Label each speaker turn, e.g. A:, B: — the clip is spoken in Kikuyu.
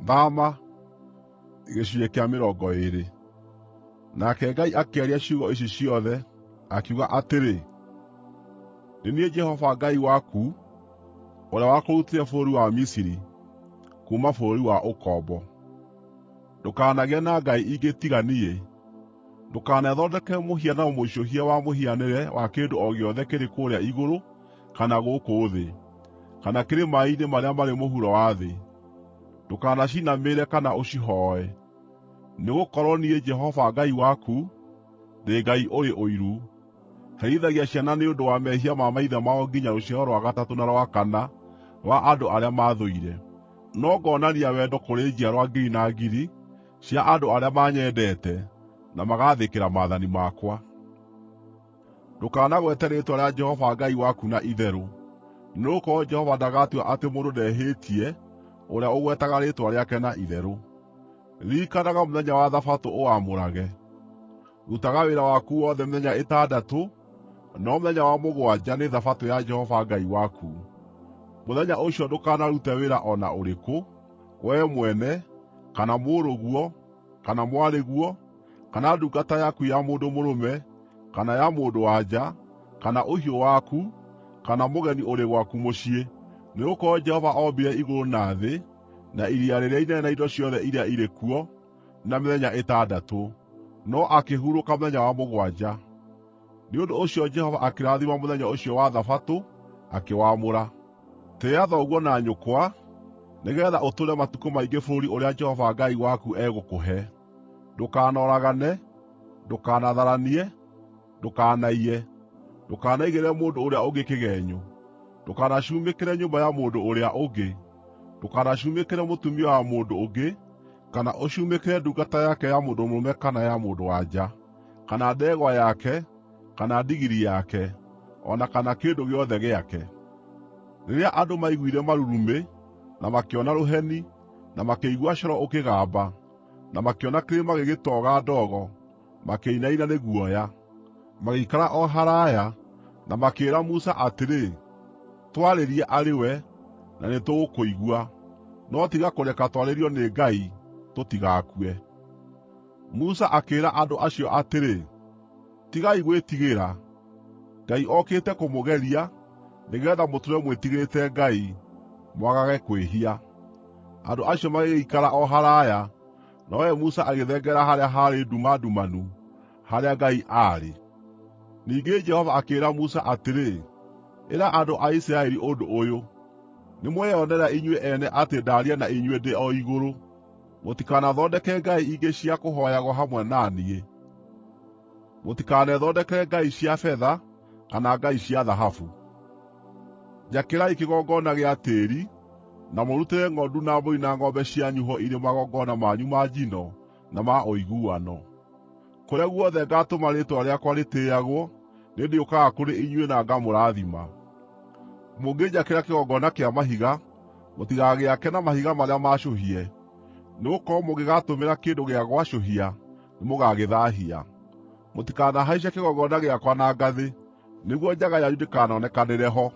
A: Thaama gĩcunjĩ kĩa 20. Nake Ngai akĩaria ciugo ici ciothe, akiuga atĩrĩ: Nĩ niĩ Jehova Ngai waku, ũrĩa wakũrutire bũrũri wa Misiri, kuuma bũrũri wa ũkombo. Ndũkanagĩe na ngai ingĩ tiga niĩ. Ndũkanethondekere mũhianano mũicũhie wa mũhianĩre wa kĩndũ o gĩothe kĩrĩ kũũrĩa igũrũ, kana gũkũ thĩ, kana kĩrĩ maaĩ-inĩ marĩa marĩ mũhuro wa thĩ. Ndũkanacinamĩrĩre kana ũcihooe, nĩgũkorwo niĩ Jehova Ngai waku, ndĩ Ngai ũrĩ ũiru, herithagia ciana nĩ ũndũ wa mehia ma maithe mao nginya rũciaro rwa gatatũ na rwa kana rwa andũ arĩa maathũire, no ngonania wendo kũrĩ njiarwa ngiri na ngiri cia andũ arĩa manyendete na magaathĩkĩra maathani makwa. Ndũkanagwete rĩĩtwa rĩa Jehova Ngai waku na itherũ, nĩgũkorwo Jehova ndagatua atĩ mũndũ ndehĩtie ũrĩa ũgwetaga rĩĩtwa rĩake na itherũ. Ririkanaga mũthenya wa Thabatũ ũwamũrage. Rutaga wĩra waku wothe mĩthenya ĩtandatũ, no mũthenya wa mũgwanja nĩ Thabatũ ya Jehova Ngai waku. Mũthenya ũcio ndũkanarute wĩra o na ũrĩkũ, wee mwene, kana mũrũguo, kana mwarĩguo, kana ndungata yaku ya mũndũ mũrũme, kana ya mũndũ-wa-nja, kana ũhiũ waku, kana mũgeni ũrĩ gwaku mũciĩ, nĩgũkorwo Jehova ombire igũrũ na thĩ, na iria rĩrĩa inene na indo ciothe iria irĩ kuo, na mĩthenya ĩtandatũ, no akĩhurũka mũthenya wa mũgwanja. Nĩ ũndũ ũcio Jehova akĩrathima mũthenya ũcio wa Thabatũ, akĩwamũra. Tĩĩa thoguo na nyũkwa, nĩgeetha ũtũũre matukũ maingĩ bũrũri ũrĩa Jehova Ngai waku egũkũhe. Ndũkanoragane, ndũkanatharanie, ndũkanaiye, ndũkanaigĩrĩre mũndũ ũrĩa ũngĩ kĩgeenyo, ndũkanacumĩkĩre nyũmba ya mũndũ ũrĩa ũngĩ, ndũkanacumĩkĩre mũtumia wa mũndũ ũngĩ, kana ũcumĩkĩre ndungata yake ya mũndũ mũrũme kana ya mũndũ-wa-nja, kana ndegwa yake, kana ndigiri yake, o na kana kĩndũ gĩothe gĩake. Rĩrĩa andũ maiguire marurumĩ, na makĩona rũheni, na makĩigua coro ũkĩgamba, na makĩona kĩrĩma gĩgĩtoga ndogo, makĩinaina nĩ guoya. Magĩikara o haraaya, na makĩĩra Musa atĩrĩ, “Twarĩrie arĩ we, na nĩtũgũkũigua, no tiga kũreka twarĩrio nĩ Ngai, tũtigakue.” Musa akĩĩra andũ acio atĩrĩ, “Tigai gwĩtigĩra. Ngai okĩte kũmũgeria, nĩgeetha mũtũũre mwĩtigĩrĩte Ngai, mwagage kwĩhia.” Andũ acio magĩgĩikara o haraaya, nowe Musa agĩthengerera harĩa haarĩ nduma ndumanu, harĩa Ngai aarĩ. Ningĩ Jehova akĩĩra Musa atĩrĩ, “Ĩra andũ a Isiraeli ũndũ ũyũ: ‘Nĩmweyonera inyuĩ ene atĩ ndaaria na inyuĩ ndĩ o igũrũ. Mũtikanathondeke ngai ingĩ cia kũhooyagwo hamwe na niĩ. Mũtikanethondekere ngai cia betha, kana ngai cia thahabu. Njakĩrai kĩgongona gĩa tĩĩri, na mũrutĩre ng'ondu na mbũri na ng'ombe cianyu ho irĩ magongona manyu ma njino na ma ũiguano. Kũrĩa guothe ngaatũma rĩĩtwa rĩakwa rĩtĩĩagwo, nĩndĩũkaga kũrĩ inyuĩ na ngamũrathima. Mũngĩnjakĩra kĩgongona kĩa mahiga, mũtigagĩake na mahiga marĩa maacũhie, nĩgũkorwo mũngĩgatũmĩra kĩndũ gĩa gwacũhia, nĩmũgagĩthaahia. Mũtikanahaice kĩgongona gĩakwa na ngathĩ, nĩguo njaga yanyu ndĩkanonekanĩre ho.”